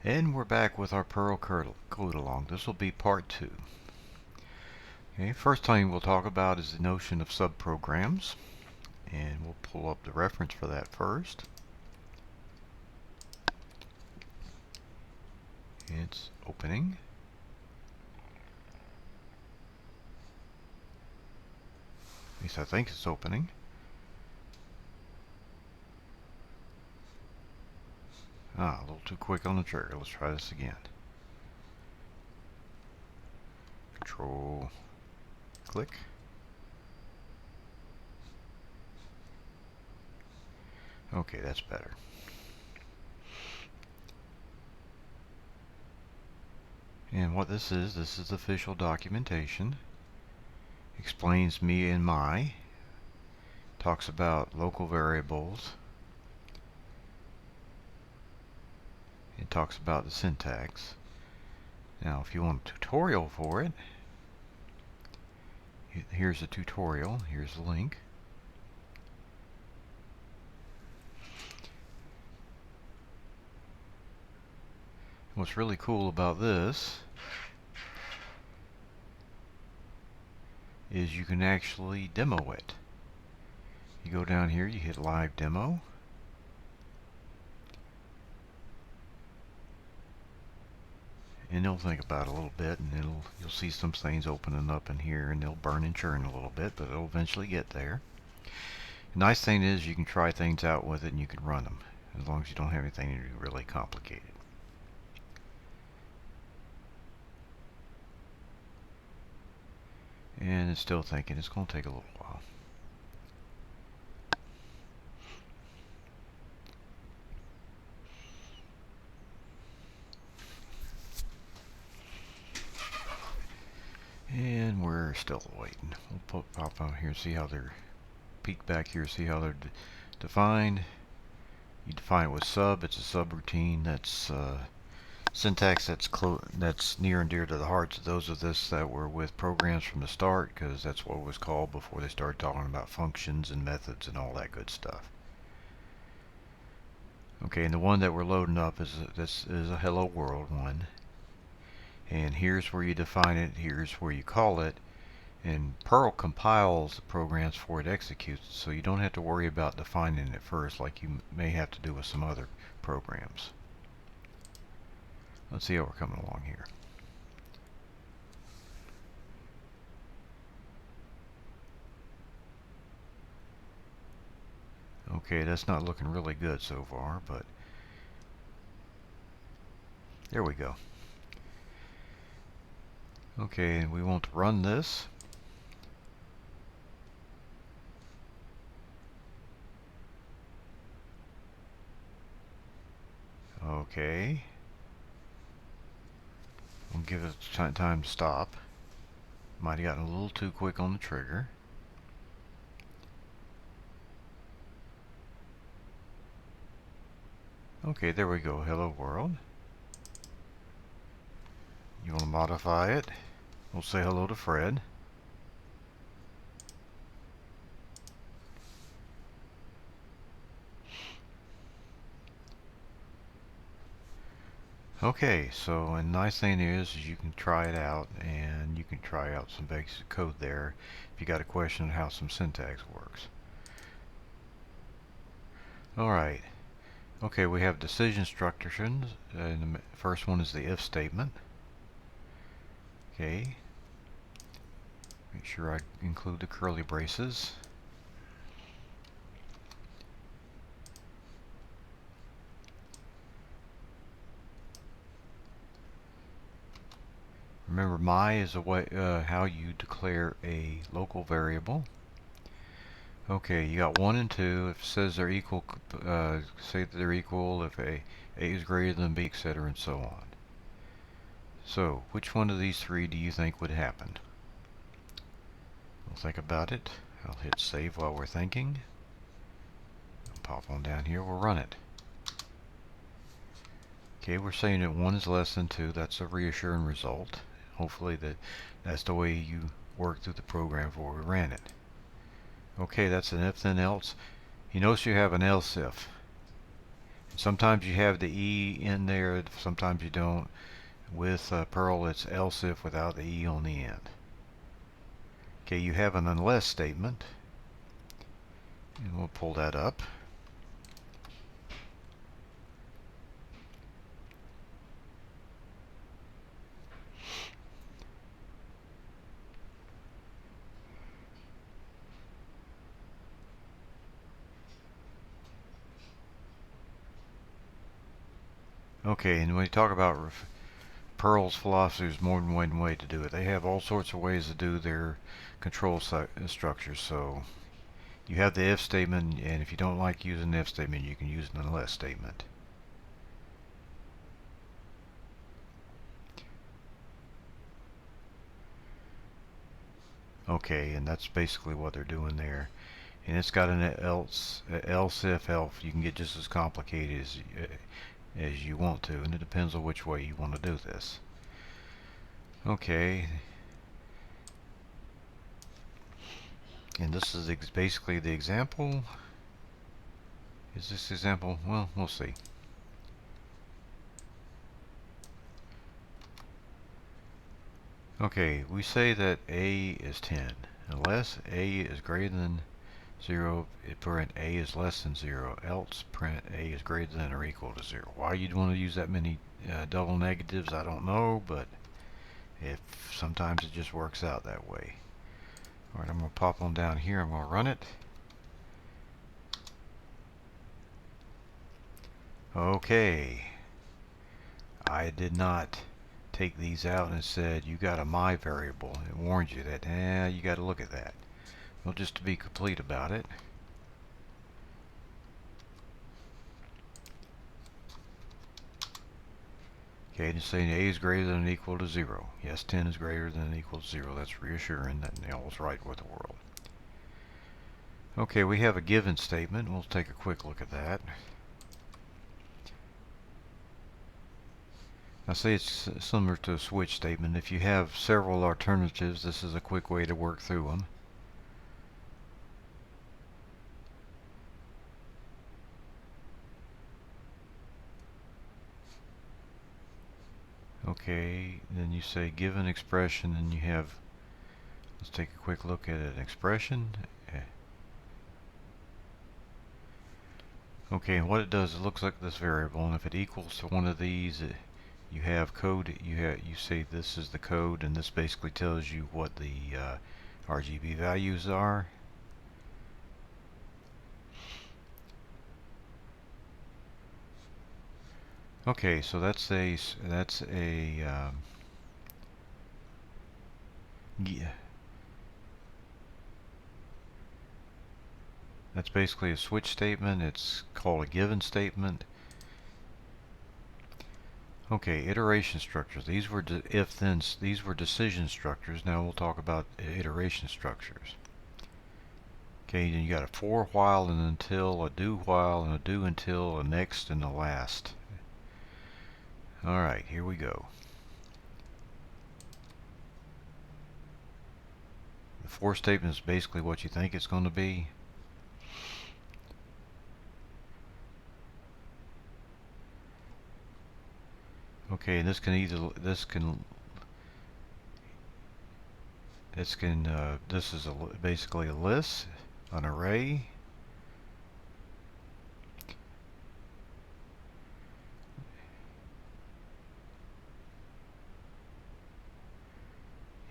And we're back with our Perl Code-Along. This will be part 2. Okay, first thing we'll talk about is the notion of subprograms. And we'll pull up the reference for that first. It's opening. At least I think it's opening. A little too quick on the trigger. Let's try this again. Control, click. Okay, that's better. And what this is official documentation. Explains me and my. Talks about local variables. It talks about the syntax. Now, if you want a tutorial for it, here's a tutorial. Here's the link. What's really cool about this is you can actually demo it. You go down here, you hit live demo. And it'll think about it a little bit, and you'll see some things opening up in here, and they'll burn and churn a little bit, but it'll eventually get there. The nice thing is you can try things out with it and you can run them, as long as you don't have anything really complicated. And it's still thinking. It's going to take a little while. And we're still waiting. We'll pop out here and see how they're peek back here, see how they're defined. You define it with sub. It's a subroutine. That's syntax that's near and dear to the hearts of those of us that were with programs from the start, because that's what it was called before they started talking about functions and methods and all that good stuff. Okay, and the one that we're loading up this is a hello world one. And here's where you define it, here's where you call it, and Perl compiles the programs before it executes, so you don't have to worry about defining it first like you may have to do with some other programs. Let's see how we're coming along here. Okay, that's not looking really good so far, but there we go. Okay, and we want to run this. Okay. We'll give it time to stop. Might have gotten a little too quick on the trigger. Okay, there we go. Hello world. You want to modify it? We'll say hello to Fred. Okay, so a nice thing is you can try it out, and you can try out some basic code there if you got a question on how some syntax works. Alright, okay, we have decision structures, and the first one is the if statement. Okay, make sure I include the curly braces. Remember, my is a way how you declare a local variable. Okay, you got 1 and 2. If it says they're equal, say that they're equal. If A is greater than B, etc., and so on. So, which one of these three do you think would happen? We'll think about it. I'll hit save while we're thinking. I'll pop on down here. We'll run it. Okay, we're saying that 1 is less than 2. That's a reassuring result. Hopefully that's the way you work through the program before we ran it. Okay, that's an if then else. You notice you have an else if. Sometimes you have the E in there, sometimes you don't. With Perl, it's else if without the E on the end. Okay, you have an unless statement, and we'll pull that up. Okay, and when you talk about Perl's philosophy, there's more than one way to do it. They have all sorts of ways to do their control structures. So you have the if statement, and if you don't like using the if statement, you can use an unless statement. Okay, and that's basically what they're doing there. And it's got an else if else. You can get just as complicated as you want to, and it depends on which way you want to do this. Okay, and this is basically the example. Is this example? Well, we'll see. Okay, we say that a is 10. Unless a is greater than 0, print a is less than 0, else print a is greater than or equal to 0. Why you'd want to use that many double negatives, I don't know, but if sometimes it just works out that way. Alright, I'm going to pop on down here, I'm going to run it. Okay, I did not take these out and said you got a my variable. It warns you that you got to look at that. Well, just to be complete about it, okay, just saying a is greater than or equal to 0. Yes, 10 is greater than or equal to 0. That's reassuring that all is right with the world. Okay, we have a given statement. We'll take a quick look at that. Now say it's similar to a switch statement. If you have several alternatives, this is a quick way to work through them. Okay, then you say given expression, and you have, let's take a quick look at an expression. Okay, and what it does, it looks like this variable, and if it equals to one of these, you have code. You say this is the code, and this basically tells you what the RGB values are. Okay, so that's a yeah, that's basically a switch statement. It's called a given statement. Okay, iteration structures. These were if-thens. These were decision structures. Now we'll talk about iteration structures. Okay, then you got a for while, and until, a do while, and a do until, a next, and a last. Alright, here we go. The for statement is basically what you think it's going to be. Okay, and this is basically a list, an array.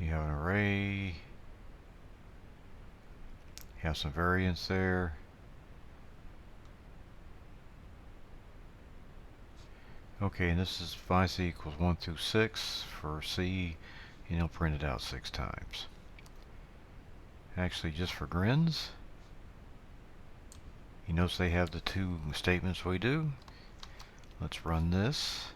You have an array. You have some variance there. Okay, and this is find C equals 1 through 6 for C, and it'll print it out 6 times. Actually, just for grins, you notice they have the two statements we do. Let's run this.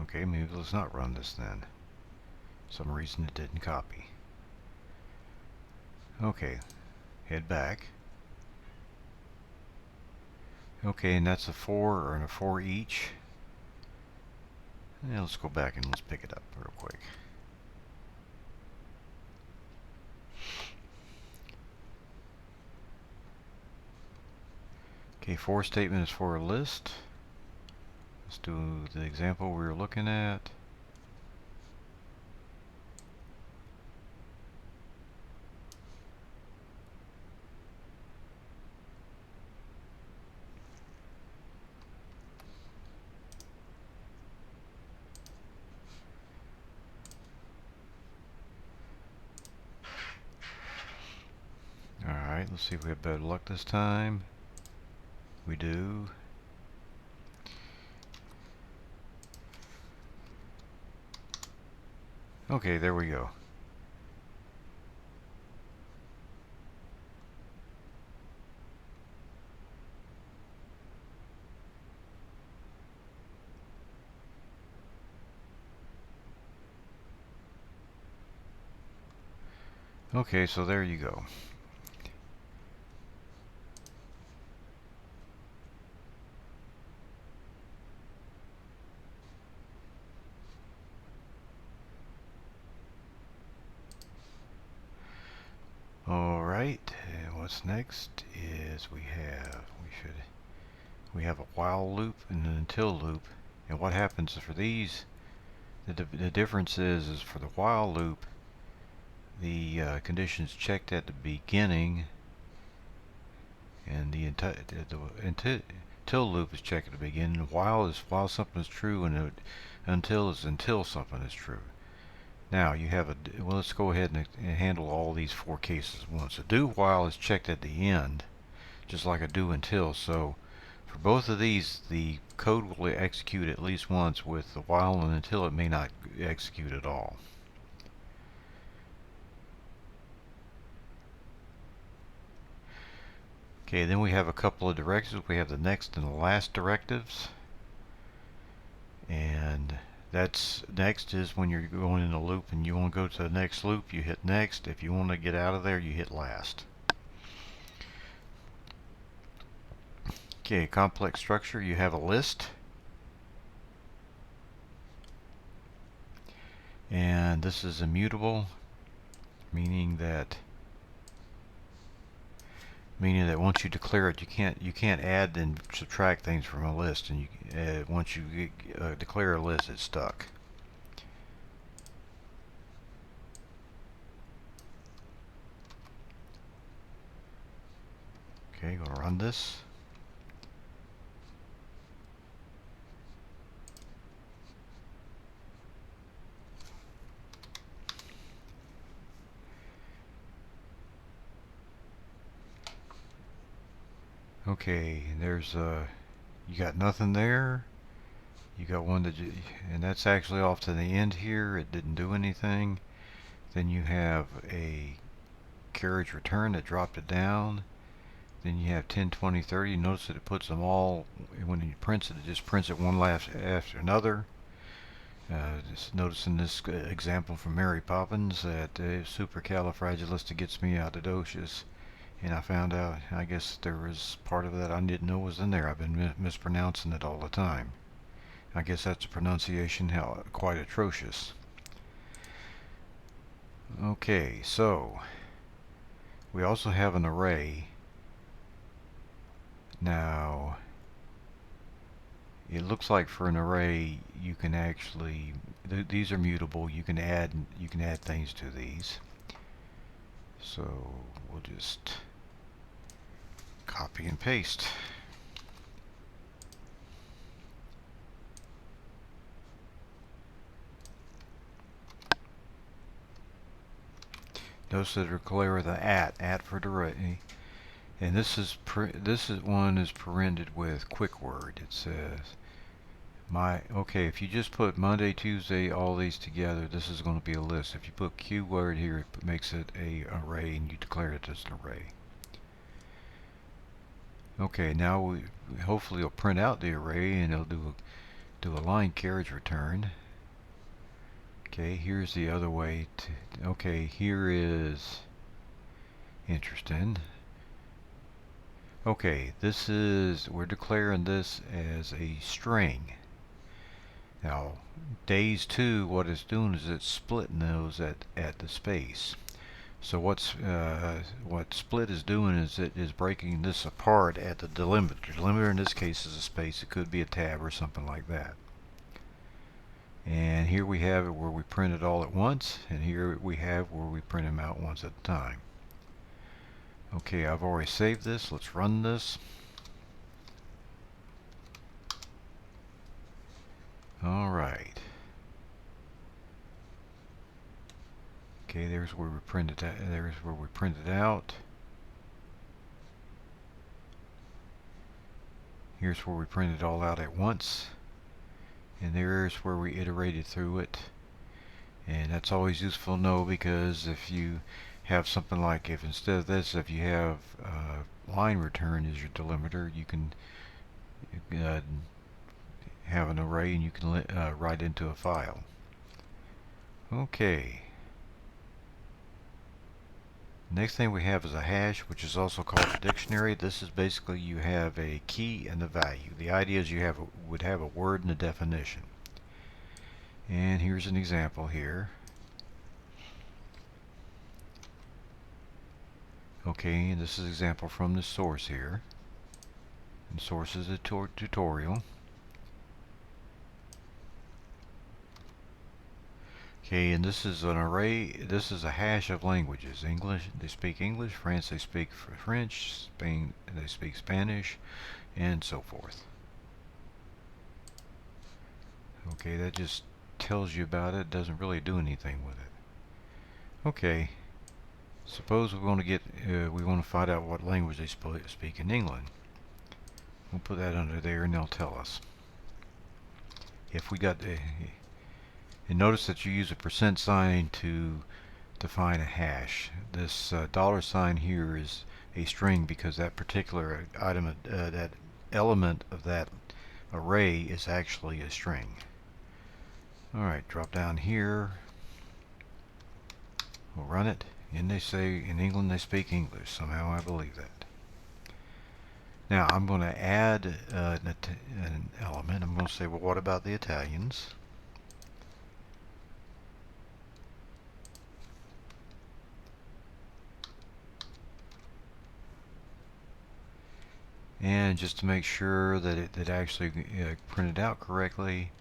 Okay, maybe let's not run this then. Some reason it didn't copy. Okay, head back. Okay, and that's a for and a for each. And let's go back and let's pick it up real quick. Okay, for statement is for a list. Let's do the example we were looking at. Alright, let's see if we have better luck this time. We do. Okay, there we go. Okay, so there you go. Alright, and what's next is we have a while loop and an until loop. And what happens for these, the difference is for the while loop, the conditions checked at the beginning, and the until loop is checked at the beginning. While is while something is true, and until is until something is true. Now you have well, let's go ahead and handle all these four cases at once. A do while is checked at the end, just like a do until. So for both of these, the code will execute at least once. With the while and until, it may not execute at all. Okay, then we have a couple of directives. We have the next and the last directives, and that's next is when you're going in a loop and you want to go to the next loop, you hit next. If you want to get out of there, you hit last. Okay, complex structure, you have a list, and this is immutable, meaning that once you declare it, you can't add and subtract things from a list, and once you declare a list, it's stuck. Okay, gonna run this. Okay, there's you got nothing there. You got one that and that's actually off to the end here. It didn't do anything. Then you have a carriage return that dropped it down. Then you have 10, 20, 30. Notice that it puts them all, when it prints it, it just prints it one last after another. Just noticing this example from Mary Poppins that supercalifragilisticexpialidocious, and I found out, I guess there was part of that I didn't know was in there. I've been mispronouncing it all the time. I guess that's a pronunciation quite atrocious. Okay, so we also have an array. Now, it looks like for an array you can actually these are mutable. You can add things to these. So we'll just copy and paste. Notice that declare the at for the array, and this one is parented with quick word. It says okay, if you just put Monday, Tuesday, all these together, this is going to be a list. If you put keyword here, it makes it a array, and you declare it as an array. Okay, now hopefully it'll print out the array, and it'll do a line carriage return. Okay, here's the other way to, okay, here is interesting. Okay, we're declaring this as a string. Now, days 2, what it's doing is it's splitting those at the space. So what split is doing is it is breaking this apart at the delimiter. Delimiter in this case is a space. It could be a tab or something like that. And here we have it where we print it all at once, and here we have where we print them out once at a time. Okay, I've already saved this. Let's run this. All right. Okay, there's where we printed that. There's where we printed out. Here's where we printed it all out at once, and there's where we iterated through it. And that's always useful to know, because if you have something like, if instead of this, if you have line return as your delimiter, you can have an array and you can write into a file. Okay. Next thing we have is a hash, which is also called a dictionary. This is basically you have a key and a value. The idea is you would have a word and a definition. And here's an example here. Okay, and this is an example from the source here. And source is a tutorial. Okay, and this is an array. This is a hash of languages. English, they speak English. France, they speak French. Spain, they speak Spanish, and so forth. Okay, that just tells you about it. Doesn't really do anything with it. Okay, suppose we want to find out what language they speak in England. We'll put that under there, and they'll tell us. If we got and notice that you use a % to define a hash. This $sign here is a string because that particular item, that element of that array is actually a string. Alright, drop down here. We'll run it. And they say in England they speak English. Somehow I believe that. Now I'm going to add an element. I'm going to say, well, what about the Italians? And just to make sure that it actually printed out correctly,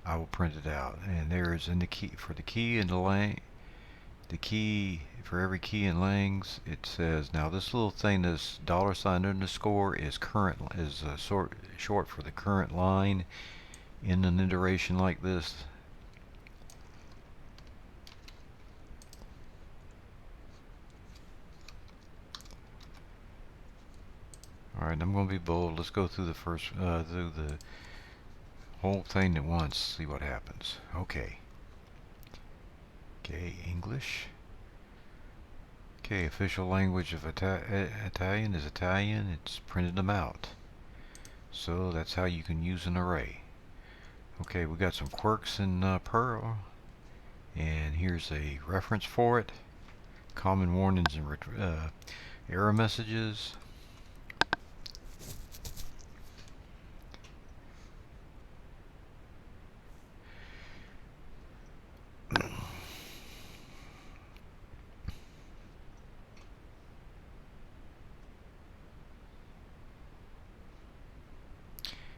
I will print it out. And there is in the key for the key and the key for every key in Lang's. It says, now this little thing, this $_ is current, is short for the current line in an iteration like this. Alright, I'm going to be bold. Let's go through the through the whole thing at once, see what happens. Okay. Okay, English. Okay, official language of Italian is Italian. It's printed them out. So that's how you can use an array. Okay, we got some quirks in Perl, and here's a reference for it. Common warnings and error messages.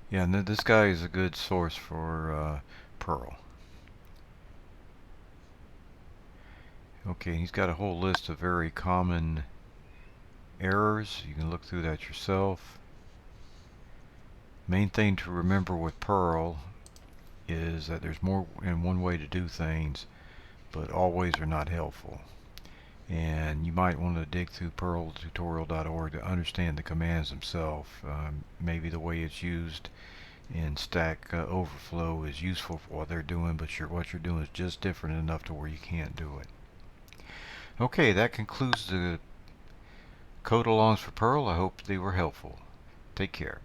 Yeah, and this guy is a good source for Perl. Okay, he's got a whole list of very common errors. You can look through that yourself. Main thing to remember with Perl is that there's more than one way to do things, but all ways are not helpful. And you might want to dig through perltutorial.org to understand the commands themselves. Maybe the way it's used in Stack Overflow is useful for what they're doing, but what you're doing is just different enough to where you can't do it. Okay, that concludes the code alongs for Perl. I hope they were helpful. Take care.